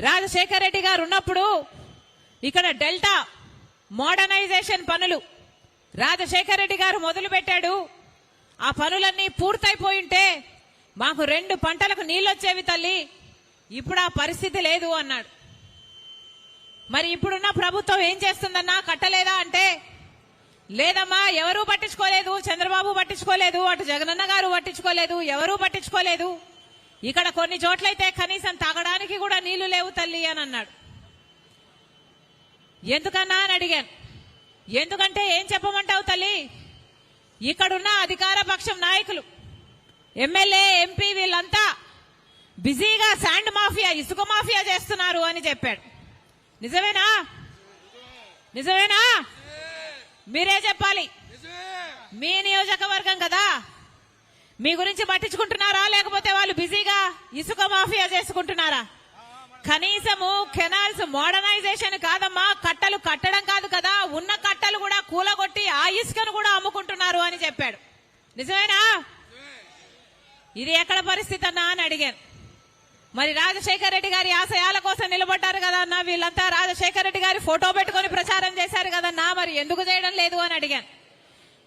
రాజశేఖర రెడ్డి గారు ఉన్నప్పుడు ఇక్కడ డెల్టా మోడర్నైజేషన్ పనులు రాజశేఖర రెడ్డి గారు మొదలు పెట్టాడు. ఆ పనులన్నీ పూర్తయిపోయింటే మాకు 2 పంటలకు నీళ్ళు వచ్చేవి తల్లి, ఇప్పుడు ఆ పరిస్థితి లేదు అన్నాడు. మరి ఇప్పుడున్న ప్రభుత్వం ఏం చేస్తుందన్నా, కట్టలేదా అంటే లేదమ్మా, ఎవరూ పట్టించుకోలేదు, చంద్రబాబు పట్టించుకోలేదు, అటు జగనన్న గారు పట్టించుకోలేదు, ఎవరూ పట్టించుకోలేదు. ఇక్కడ కొన్ని చోట్లయితే కనీసం తాగడానికి కూడా నీళ్లు లేవు తల్లి అని అన్నాడు. ఎందుకన్నా అని అడిగాను. ఎందుకంటే ఏం చెప్పమంటావు తల్లి, ఇక్కడున్న అధికార పక్షం నాయకులు, ఎమ్మెల్యే, ఎంపీ వీళ్ళంతా బిజీగా శాండ్ మాఫియా, ఇసుక మాఫియా చేస్తున్నారు అని చెప్పాడు. నిజమేనా? నిజమేనా? మీరే చెప్పాలి. మీ నియోజకవర్గం కదా, మీ గురించి పట్టించుకుంటున్నారా లేకపోతే వాళ్ళు బిజీగా ఇసుక మాఫియా చేసుకుంటున్నారా? కనీసము కెనాల్స్ మోడర్నైజేషన్ కాదమ్మా, కట్టలు కట్టడం కాదు కదా, ఉన్న కట్టలు కూడా కూలగొట్టి ఆ ఇసుకను కూడా అమ్ముకుంటున్నారు అని చెప్పాడు. నిజమేనా? ఇది ఎక్కడ పరిస్థితి అన్నా అని అడిగాను. మరి రాజశేఖర రెడ్డి గారి ఆశయాల కోసం నిలబడ్డారు కదా అన్న, వీళ్ళంతా రాజశేఖర రెడ్డి గారి ఫోటో పెట్టుకుని ప్రచారం చేశారు కదన్నా, మరి ఎందుకు చేయడం లేదు అని అడిగాను.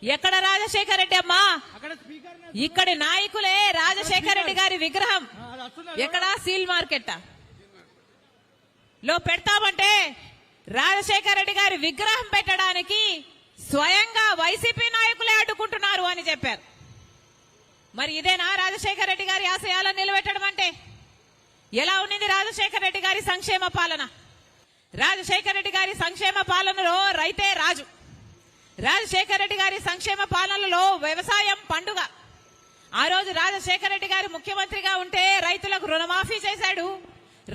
ఎక్కడ రాజశేఖర రెడ్డి అమ్మా, ఇక్కడి నాయకులే రాజశేఖర రెడ్డి గారి విగ్రహం ఎక్కడ సీల్ మార్కెట్ లో పెడతామంటే రాజశేఖర రెడ్డి గారి విగ్రహం పెట్టడానికి స్వయంగా వైసీపీ నాయకులే అడ్డుకుంటున్నారు అని చెప్పారు. మరి ఇదేనా రాజశేఖర రెడ్డి గారి ఆశయాలను నిలబెట్టడం అంటే? ఎలా ఉన్నది రాజశేఖర రెడ్డి గారి సంక్షేమ పాలన? రాజశేఖర రెడ్డి గారి సంక్షేమ పాలనలో రైతే రాజు. రాజశేఖర రెడ్డి గారి సంక్షేమ పాలనలో వ్యవసాయం పండుగ. ఆ రోజు రాజశేఖర రెడ్డి గారు ముఖ్యమంత్రిగా ఉంటే రైతులకు రుణమాఫీ చేశాడు.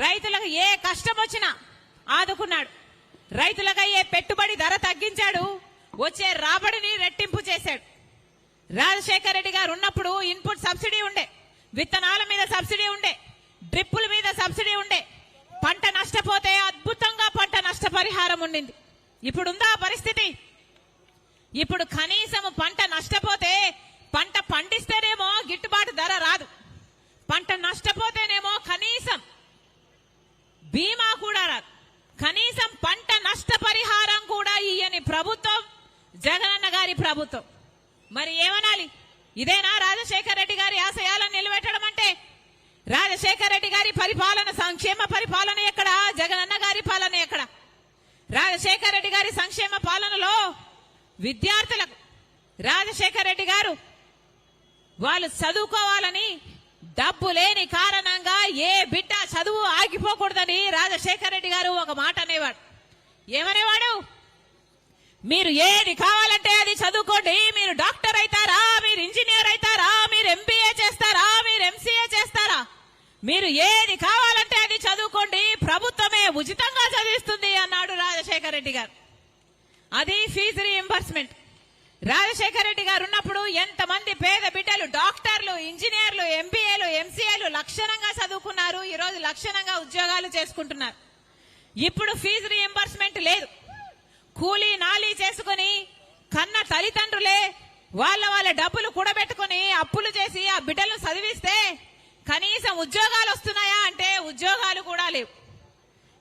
రైతులకు ఏ కష్టం వచ్చినా ఆదుకున్నాడు. రైతులకు అయ్యే పెట్టుబడి ధర తగ్గించాడు. వచ్చే రాబడిని రెట్టింపు చేశాడు. రాజశేఖర రెడ్డి గారు ఉన్నప్పుడు ఇన్పుట్ సబ్సిడీ ఉండే, విత్తనాల మీద సబ్సిడీ ఉండే, డ్రిప్పుల మీద సబ్సిడీ ఉండే, పంట నష్టపోతే అద్భుతంగా పంట నష్టపరిహారం ఉండింది. ఇప్పుడుందా పరిస్థితి? ఇప్పుడు కనీసం పంట నష్టపోతే, పంట పండిస్తేనేమో గిట్టుబాటు ధర రాదు, పంట నష్టపోతేనేమో కనీసం బీమా కూడా రాదు, కనీసం పంట నష్టపరిహారం కూడా ఇయ్యని ప్రభుత్వం జగనన్న గారి ప్రభుత్వం. మరి ఏమనాలి? ఇదేనా రాజశేఖర రెడ్డి గారి ఆశయాలను నిలబెట్టడం అంటే? రాజశేఖర రెడ్డి గారి పరిపాలన, సంక్షేమ పరిపాలన ఎక్కడ? జగనన్న గారి పాలన ఎక్కడ? రాజశేఖర రెడ్డి గారి సంక్షేమ పాలనలో విద్యార్థులకు రాజశేఖర రెడ్డి గారు వాళ్ళు చదువుకోవాలని డబ్బు లేని కారణంగా ఏ బిడ్డ చదువు ఆగిపోకూడదని రాజశేఖర రెడ్డి గారు ఒక మాట అనేవాడు. ఏమనేవాడు? మీరు ఏది కావాలంటే అది చదువుకోండి, మీరు డాక్టర్ అవుతారా, మీరు ఇంజనీర్ అవుతారా, మీరు ఎంబీఏ చేస్తారా, మీరు ఎంసీఏ చేస్తారా, మీరు ఏది కావాలంటే అది చదువుకోండి, ప్రభుత్వమే ఉచితంగా చదివిస్తుంది అన్నాడు రాజశేఖర రెడ్డి గారు. అది ఫీజు రీయింబర్స్మెంట్. రాజశేఖర రెడ్డి గారు ఉన్నప్పుడు ఎంతమంది పేద బిడ్డలు డాక్టర్లు, ఇంజనీర్లు, ఎంబీఏలు, ఎంసీఏలు లక్షణంగా చదువుకున్నారు, ఈ రోజు లక్షణంగా ఉద్యోగాలు చేసుకుంటున్నారు. ఇప్పుడు ఫీజు రీయింబర్స్మెంట్ లేదు. కూలీ నాలీ చేసుకుని కన్న తల్లిదండ్రులే వాళ్ళ డబ్బులు కూడబెట్టుకుని అప్పులు చేసి ఆ బిడ్డలను చదివిస్తే కనీసం ఉద్యోగాలు వస్తున్నాయా అంటే ఉద్యోగాలు కూడా లేవు.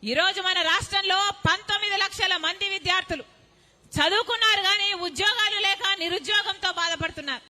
ఈరోజు మన రాష్ట్రంలో 19 లక్షల మంది విద్యార్థులు చదువుకున్నారు కానీ ఉద్యోగాలు లేక నిరుద్యోగంతో బాధపడుతున్నారు.